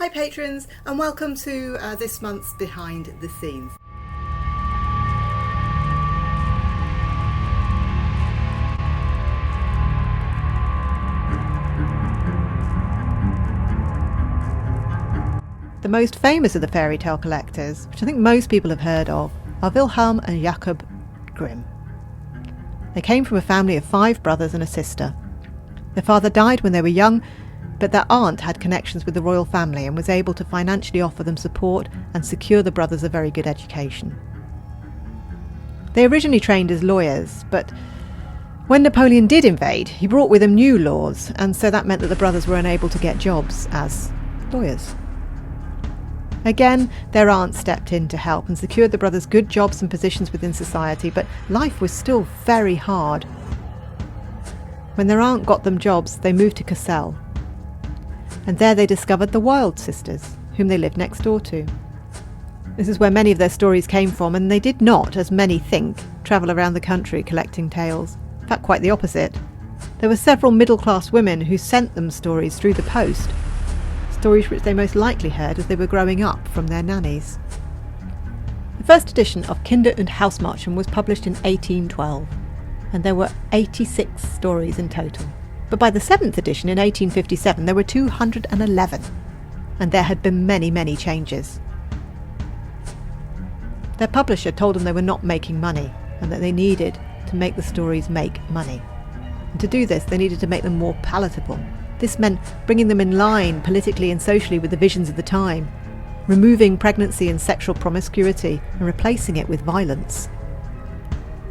Hi patrons, and welcome to this month's Behind the Scenes. The most famous of the fairy tale collectors, which I think most people have heard of, are Wilhelm and Jakob Grimm. They came from a family of 5 brothers and a sister. Their father died when they were young, but their aunt had connections with the royal family and was able to financially offer them support and secure the brothers a very good education. They originally trained as lawyers, but when Napoleon did invade, he brought with him new laws, and so that meant that the brothers were unable to get jobs as lawyers. Again, their aunt stepped in to help and secured the brothers good jobs and positions within society, but life was still very hard. When their aunt got them jobs, they moved to Cassel, and there they discovered the Wild Sisters, whom they lived next door to. This is where many of their stories came from, and they did not, as many think, travel around the country collecting tales. In fact, quite the opposite. There were several middle-class women who sent them stories through the post, stories which they most likely heard as they were growing up from their nannies. The first edition of Kinder- und Hausmärchen was published in 1812, and there were 86 stories in total. But by the 7th edition in 1857 there were 211, and there had been many, many changes. Their publisher told them they were not making money, and that they needed to make the stories make money. And to do this, they needed to make them more palatable. This meant bringing them in line politically and socially with the visions of the time, removing pregnancy and sexual promiscuity and replacing it with violence.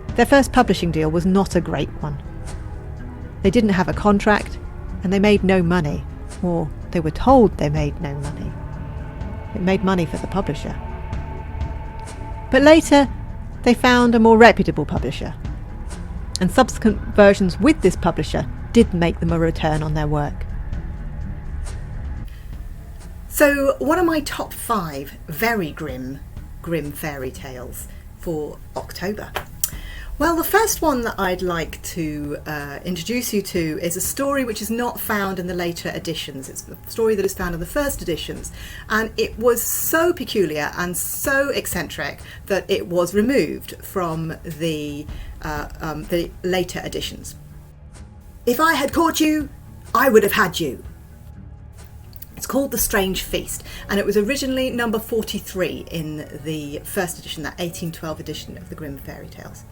Their first publishing deal was not a great one. They didn't have a contract, and they made no money, or they were told they made no money. It made money for the publisher. But later, they found a more reputable publisher, and subsequent versions with this publisher did make them a return on their work. So, what are my top 5 very grim fairy tales for October? Well, the first one that I'd like to introduce you to is a story which is not found in the later editions. It's a story that is found in the first editions, and it was so peculiar and so eccentric that it was removed from the later editions. If I had caught you, I would have had you. It's called The Strange Feast, and it was originally number 43 in the first edition, that 1812 edition of the Grimm fairy tales.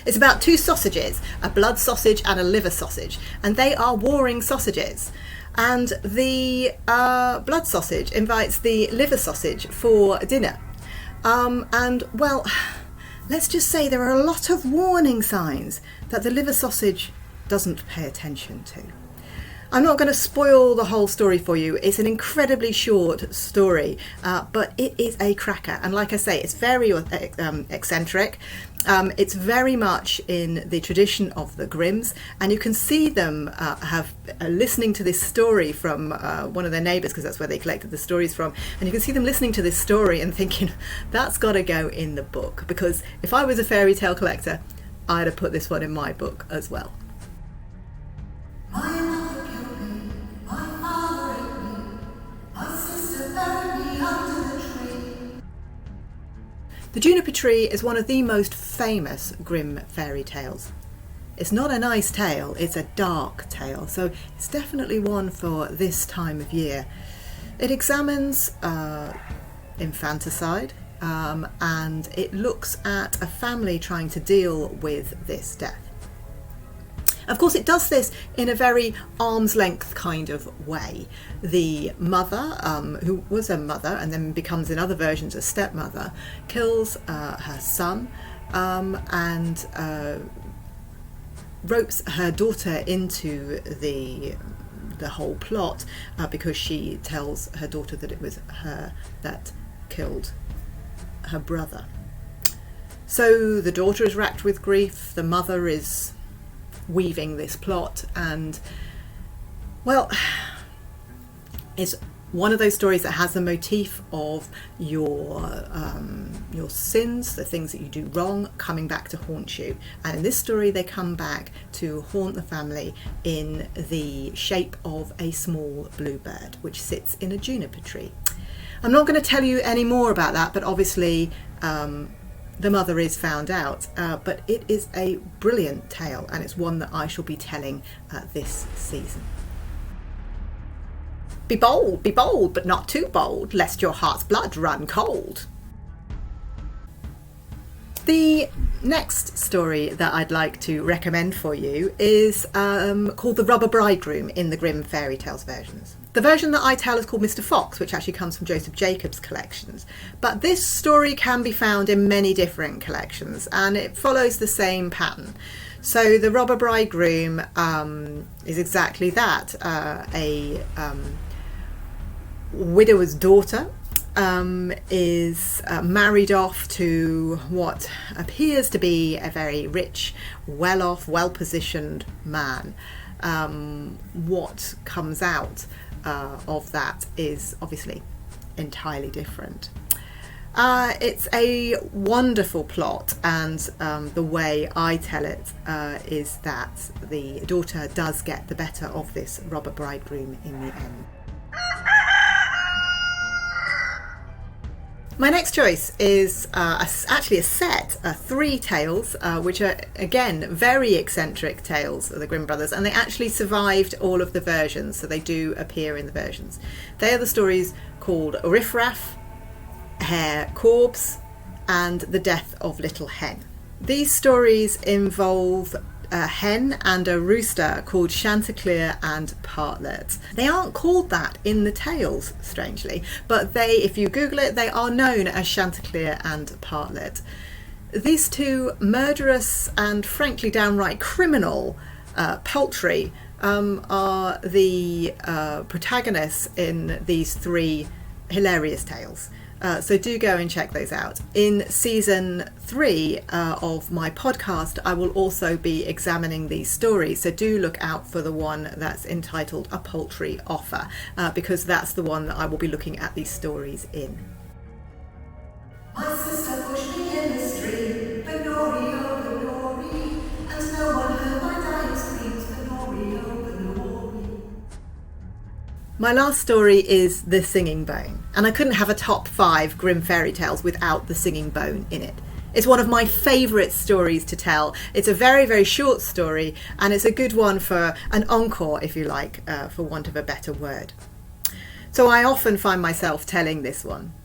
It's about 2 sausages, a blood sausage and a liver sausage, and they are warring sausages. And the blood sausage invites the liver sausage for dinner. And, well, let's just say there are a lot of warning signs that the liver sausage doesn't pay attention to. I'm not going to spoil the whole story for you. It's an incredibly short story, but it is a cracker. And like I say, it's very eccentric. It's very much in the tradition of the Grimms, and you can see them listening to this story from one of their neighbours, because that's where they collected the stories from. And you can see them listening to this story and thinking, that's got to go in the book, because if I was a fairy tale collector, I'd have put this one in my book as well. The Juniper Tree is one of the most famous Grimm fairy tales. It's not a nice tale, it's a dark tale, so it's definitely one for this time of year. It examines infanticide, and it looks at a family trying to deal with this death. Of course, it does this in a very arm's length kind of way. The mother, who was a mother and then becomes in other versions a stepmother, kills her son and ropes her daughter into the whole plot because she tells her daughter that it was her that killed her brother. So the daughter is racked with grief, the mother is weaving this plot, and well, it's One of those stories that has the motif of your sins, the things that you do wrong, coming back to haunt you. And in this story, they come back to haunt the family in the shape of a small bluebird, which sits in a juniper tree. I'm not going to tell you any more about that, but obviously the mother is found out. But it is a brilliant tale, and it's one that I shall be telling this season. Be bold, but not too bold, lest your heart's blood run cold. The next story that I'd like to recommend for you is called The Robber Bridegroom in the Grimm Fairy Tales versions. The version that I tell is called Mr. Fox, which actually comes from Joseph Jacobs' collections. But this story can be found in many different collections, and it follows the same pattern. So the Robber Bridegroom is exactly that, a widower's daughter is married off to what appears to be a very rich, well-off, well-positioned man. What comes out of that is obviously entirely different. It's a wonderful plot, and the way I tell it is that the daughter does get the better of this robber bridegroom in the end. My next choice is actually a set, 3 tales, which are, again, very eccentric tales of the Grimm brothers, and they actually survived all of the versions, so they do appear in the versions. They are the stories called Riff Raff, Herr Korbes, and The Death of Little Hen. These stories involve a hen and a rooster called Chanticleer and Partlet. They aren't called that in the tales, strangely, but they, if you Google it, they are known as Chanticleer and Partlet. These two murderous and frankly downright criminal poultry are the protagonists in these 3 hilarious tales. So do go and check those out. In season 3 of my podcast, I will also be examining these stories. So do look out for the one that's entitled A Poultry Offer, because that's the one that I will be looking at these stories in. My sister pushed me in the street, but Nori, oh, but Nori, and no one heard my dying screams, but Nori, oh, but Nori. My last story is The Singing Bone, and I couldn't have a top 5 Grimm fairy tales without the singing bone in it. It's one of my favourite stories to tell. It's a very, very short story, and it's a good one for an encore, if you like, for want of a better word. So I often find myself telling this one.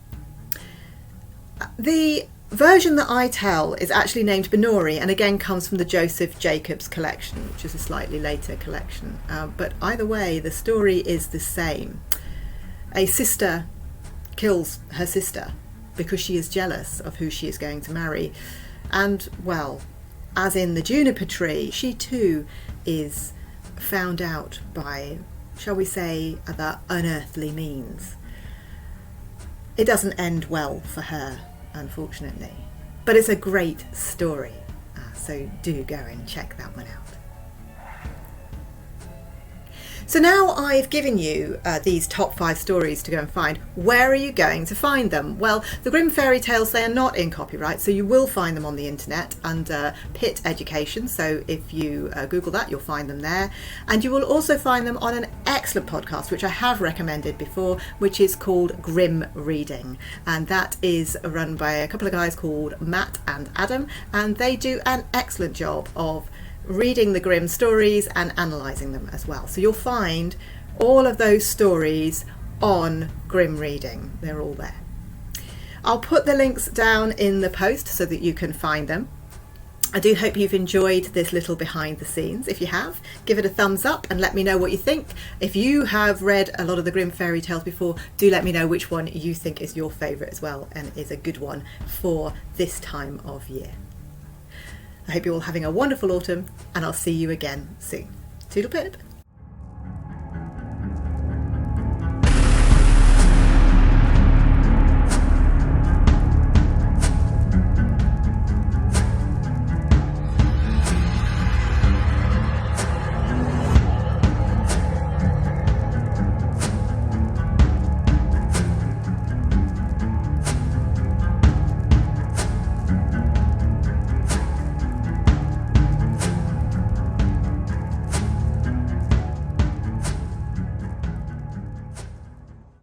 The version that I tell is actually named Benori, and again comes from the Joseph Jacobs collection, which is a slightly later collection. But either way, the story is the same. A sister kills her sister because she is jealous of who she is going to marry. And, well, as in the juniper tree, she too is found out by, shall we say, the unearthly means. It doesn't end well for her, unfortunately. But it's a great story, so do go and check that one out. So now I've given you these top 5 stories to go and find. Where are you going to find them? Well, the Grimm fairy tales, they are not in copyright, so you will find them on the internet under Pitt Education. So if you Google that, you'll find them there. And you will also find them on an excellent podcast, which I have recommended before, which is called Grimm Reading. And that is run by a couple of guys called Matt and Adam, and they do an excellent job of reading the Grimm stories and analysing them as well. So you'll find all of those stories on Grimm Reading. They're all there. I'll put the links down in the post so that you can find them. I do hope you've enjoyed this little behind the scenes. If you have, give it a thumbs up and let me know what you think. If you have read a lot of the Grimm fairy tales before, do let me know which one you think is your favourite as well and is a good one for this time of year. I hope you're all having a wonderful autumn, and I'll see you again soon. Toodle pip!